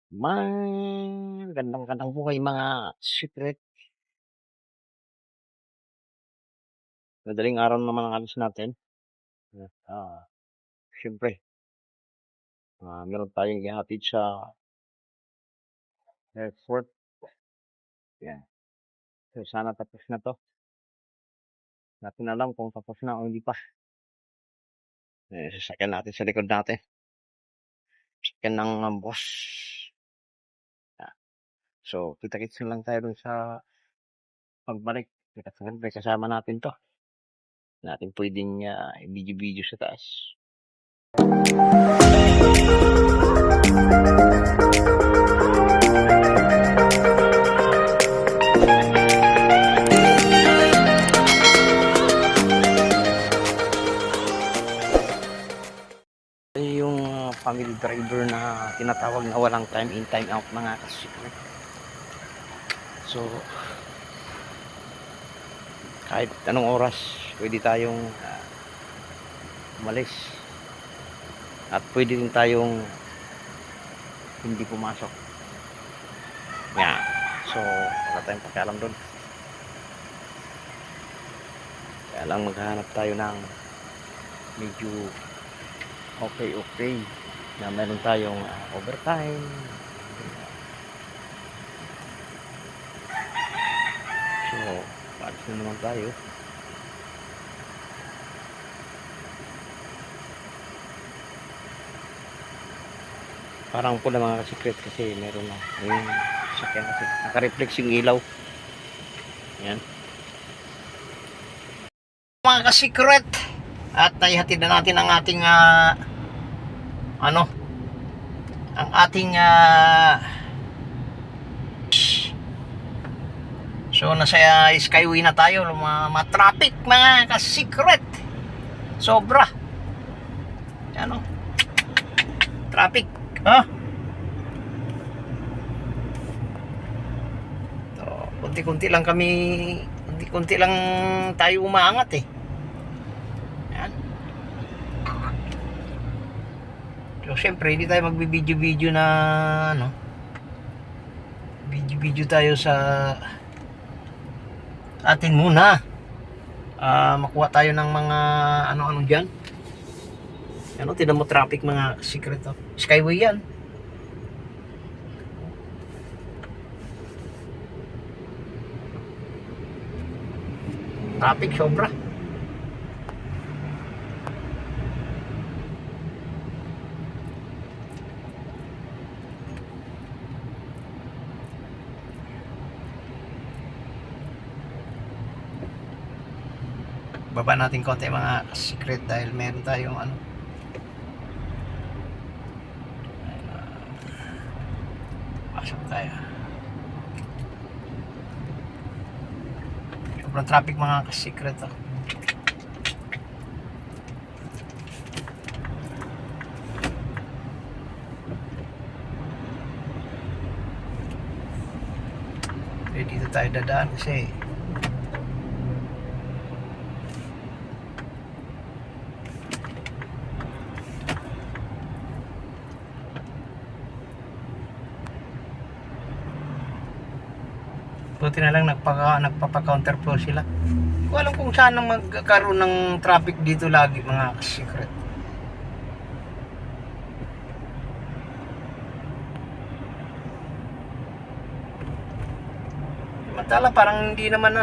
Magandang buhay mga secret. Madaling araw naman ang alis natin. Siyempre, meron tayong ihatid sa airport. Yan. So, sana tapos na to. Natin alam kung tapos na o hindi pa. Sasakyan natin sa likod natin. Sasakyan ng boss. Yan. So, kita-kits lang tayo dun sa pagbalik. Siyempre, kasama natin to. Natin pwedeng i-video sa taas. Yung family driver na tinatawag na walang time in time out mga kasikret. So kahit anong oras pwede tayong umalis at pwede din tayong hindi pumasok. Yan. So wala tayong pakialam doon. Kaya lang maghahanap tayo ng medyo okay na meron tayong overtime. So paalis na naman tayo. Parang pula mga kasikret kasi meron na yung sakyan kasi naka-reflex yung ilaw. Yan mga kasikret, at naihatid na natin ang ating ang ating so nasa skyway na tayo. Traffic mga kasikret, sobra traffic so, kunti-kunti lang tayo umaangat yan. So syempre hindi tayo magbibideo na video tayo sa atin muna. Makuha tayo ng mga ano dyan. Tinan mo traffic mga secret skyway yan. Traffic sobra. Baba natin konti mga secret dahil meron tayong pasok tayo. Sobrang traffic mga secret dito tayo dadaan kasi buti na lang nagpapa-counter flow sila. Hindi ko alam kung saan magkakaroon ng traffic dito lagi mga secret. Matala parang hindi naman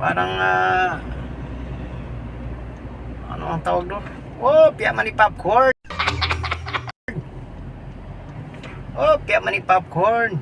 parang ano ang tawag doon? Piyaman ni popcorn. Piyaman ni popcorn.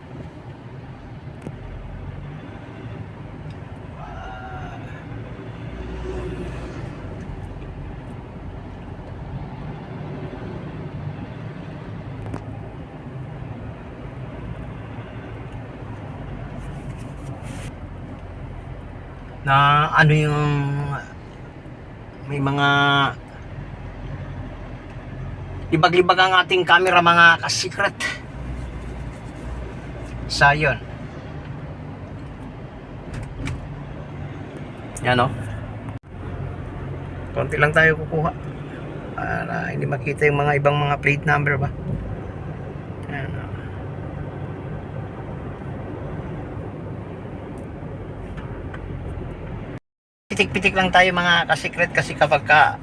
Na yung may mga libag-libag ang ating camera mga kasikret. Sayon yan Konti lang tayo kukuha para hindi makita yung mga ibang mga plate number ba. Ayan, oh. Pitik-pitik lang tayo mga kasikret, kasi kapag ka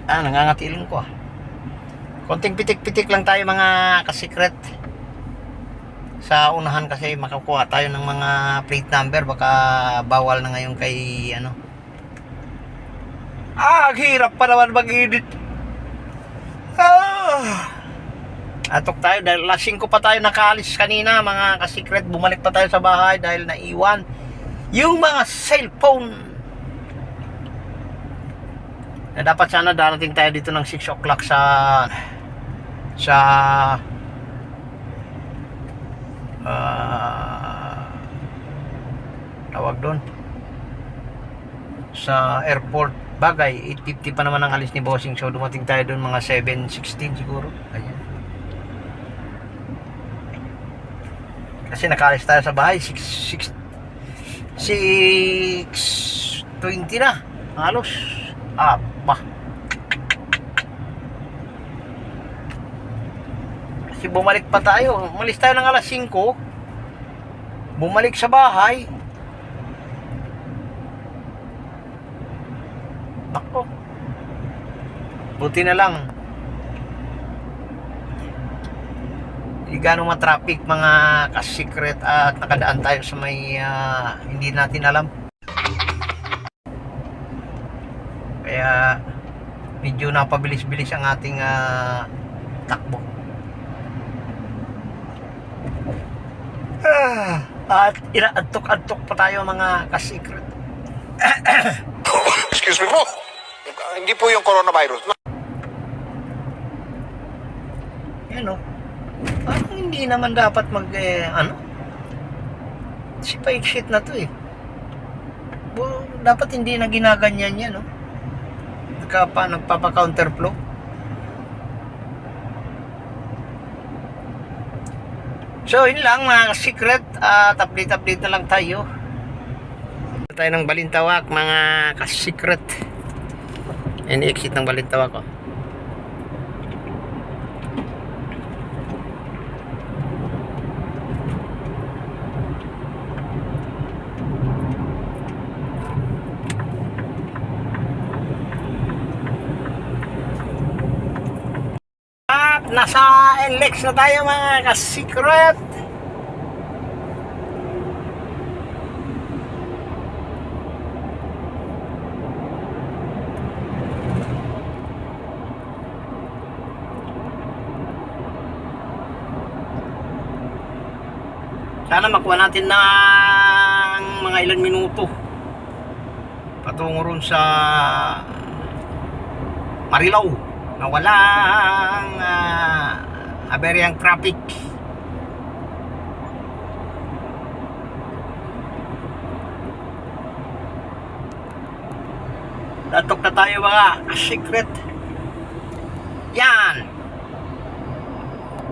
nangangatilin ko konting pitik-pitik lang tayo mga kasikret sa unahan, kasi makakuha tayo ng mga plate number. Baka bawal na ngayon kay ang hirap pa naman mag-edit. Atok tayo dahil alas 5 pa tayo nakaalis kanina mga kasikret. Bumalik pa tayo sa bahay dahil naiwan yung mga cellphone na dapat sana darating tayo dito ng 6 o'clock sa tawag doon sa airport. Bagay 8:50 pa naman ang alis ni Bossing, so dumating tayo doon mga 7:16 siguro. Ayan, kasi nakaalis tayo sa bahay 6:20 na halos. Ba, kasi bumalik pa tayo, umalis tayo ng alas 5, bumalik sa bahay. Ako, buti na lang hindi ganong matraffic mga kasikret, at nakadaan tayo sa may hindi natin alam, kaya medyo napabilis-bilis ang ating takbo. At inaantok-antok pa tayo mga kasikret. Excuse me po. Hindi po yung coronavirus. Yan o. Parang hindi naman dapat si pa-exit na to eh. Dapat hindi na ginaganyan yan, no? Nagpapa-counterflow. So, yun lang mga secret. At update na lang tayo. Tayo ng Balintawak mga ka-secret. Exit ng Balintawak ko. At nasa NLEX na tayo mga ka-secret. Sana makuha natin ng mga ilang minuto patungo ron sa Marilao na walang aberyang traffic. Datok na tayo mga secret. Yan.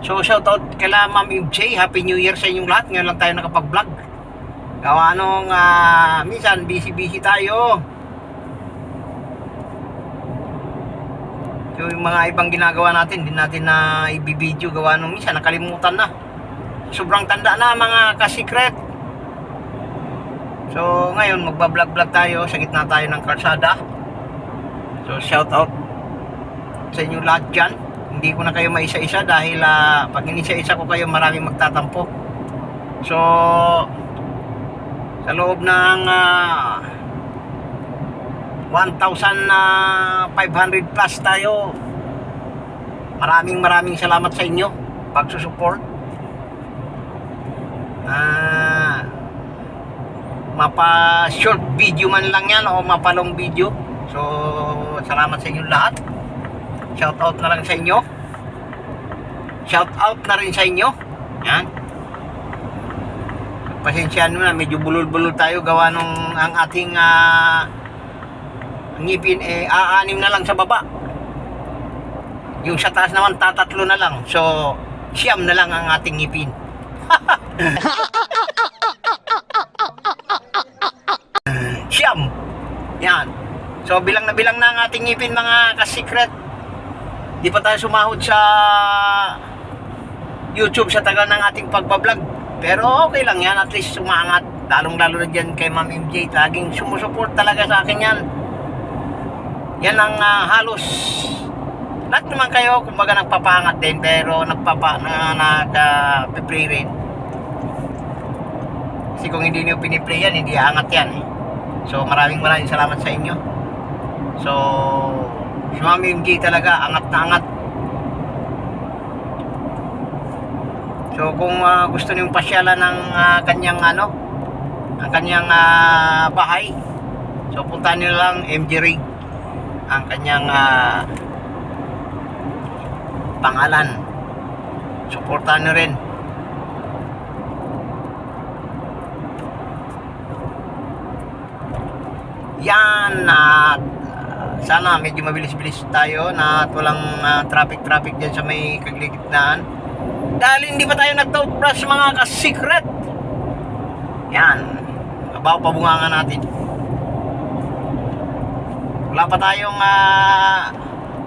So shoutout kala Ma'am MJ, Happy New Year sa inyong lahat. Ngayon lang tayo nakapag-vlog. Gawa nung minsan busy tayo. So yung mga ibang ginagawa natin, din natin na i-video. Gawa nung minsan nakalimutan na. Sobrang tanda na mga ka-secret. So ngayon magba-vlog tayo sa gitna tayo ng kalsada. So shoutout sa inyong lahat dyan. Hindi ko na kayo maisa-isa dahil pag inisa-isa ko kayo maraming magtatampo. So sa loob ng 1,500 plus tayo. Maraming salamat sa inyo pagsusupport. Mapa short video man lang yan o mapa long video. So salamat sa inyo lahat. Shout out na lang sa inyo. Shout out na rin sa inyo. Yan. Pasensyahan mo na, medyo bulol-bulol tayo gawa nung ang ating ngipin aanim na lang sa baba. Yung sa taas naman tatatlo na lang. So siyam na lang ang ating ngipin. Siyam. Yan. So bilang na ang ating ngipin mga ka-secret. Di pa tayo sumahod sa YouTube sa tagal ng ating pagbablog. Pero okay lang yan, at least sumangat. Lalong-lalo na dyan kay Ma'am MJ. Laging sumusuport talaga sa akin yan. Yan ang halos. Lahat naman kayo, kumbaga nagpapangat din, pero nagpa-pray rin. Kasi kung hindi nyo pinipray yan, hindi aangat yan eh. So maraming salamat sa inyo. So si Ma'am MJ talaga, angat na angat. So kung gusto niyong pasyalan ng kanyang ang kanyang bahay, so puntahan niyo lang MJ Rig, ang kanyang pangalan. Suportahan niyo rin. Yan, sana medyo mabilis-bilis tayo na walang traffic dyan sa may kagligitnaan. Dahil hindi pa tayo nag-toothbrush mga ka-secret. Yan, bago pabungangan natin. Wala pa tayong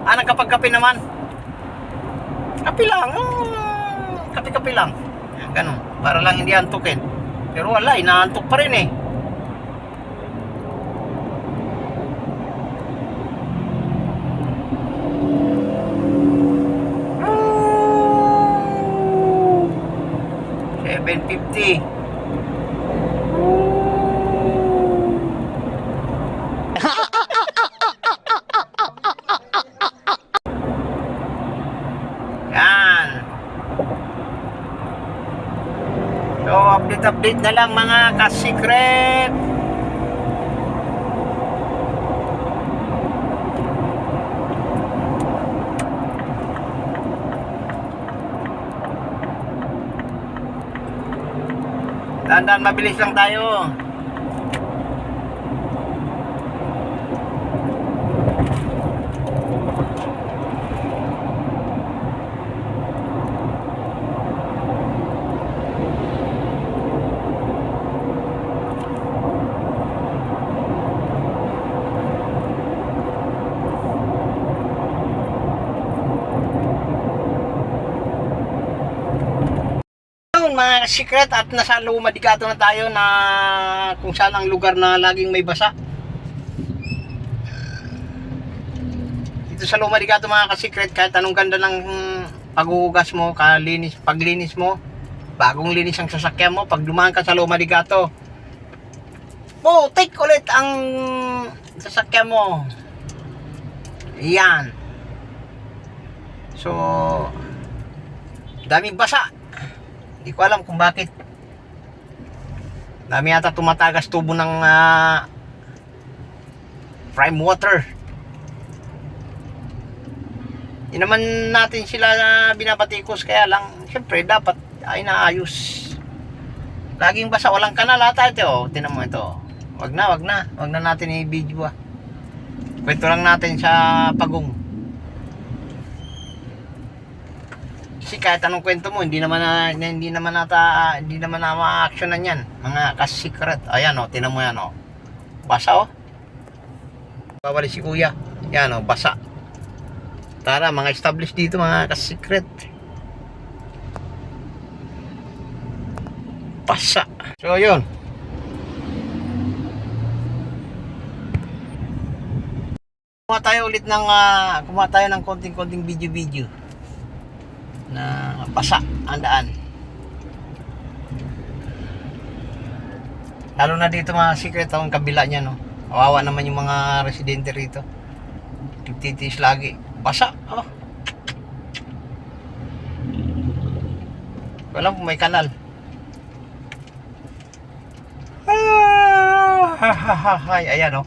nagkapag-kape naman. Kape lang, kape-kape lang. Yan, ganun, para lang hindi antukin. Pero wala, inaantok pa rin eh. $7.50. Yan. So update na lang mga ka-secret. Dahan-dahan, mabilis lang tayo. Mga secret, at nasa Luma de Gato na tayo, na kung saan ang lugar na laging may basa. Dito sa Luma de Gato mga ka-secret, kahit anong ganda ng paghuhugas mo, paglinis mo, bagong linis ang sasakyan mo, pag dumaan ka sa Luma de Gato, take ulit ang sasakyan mo. Yan. So daming basa. Hindi ko alam kung bakit. Dami yata tumatagas tubo ng prime water. Hindi naman natin sila binabatikos, kaya lang siyempre dapat ay naayos. Laging basa, walang kanal ata ito. Tinan mo ito. Wag na natin i-video. Kwento lang natin sa pagong. Kasi kahit anong kwento mo, hindi naman na ma-actionan yan mga ka-secret. Ayan tinan mo yan basa bawali si kuya. Yan basa. Tara, mga established dito mga ka-secret. Basa. So yun, kuha tayo ng konting video na basa ang daan. Lalo na dito mga secret, ang kabila niya kawawa naman yung mga residente rito, tigtitis lagi basa. Walang kung may kanal. Ayan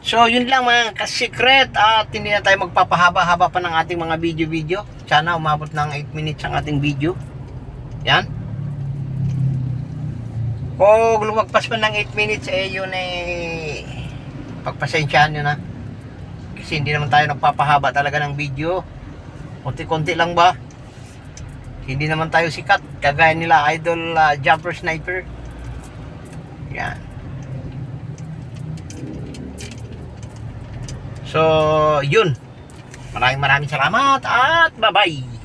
So yun lang mga ka-secret, at hindi na tayo magpapahaba-haba pa ng ating mga video. Sana umabot ng 8 minutes ang ating video. Yan. Kung lumagpas pa ng 8 minutes, yun pagpasensyahan nyo na. Kasi hindi naman tayo nagpapahaba talaga ng video. Konti-konti lang ba? Hindi naman tayo sikat kagaya nila Idol Jumper Sniper. Yan. So, yun. Maraming salamat at bye-bye.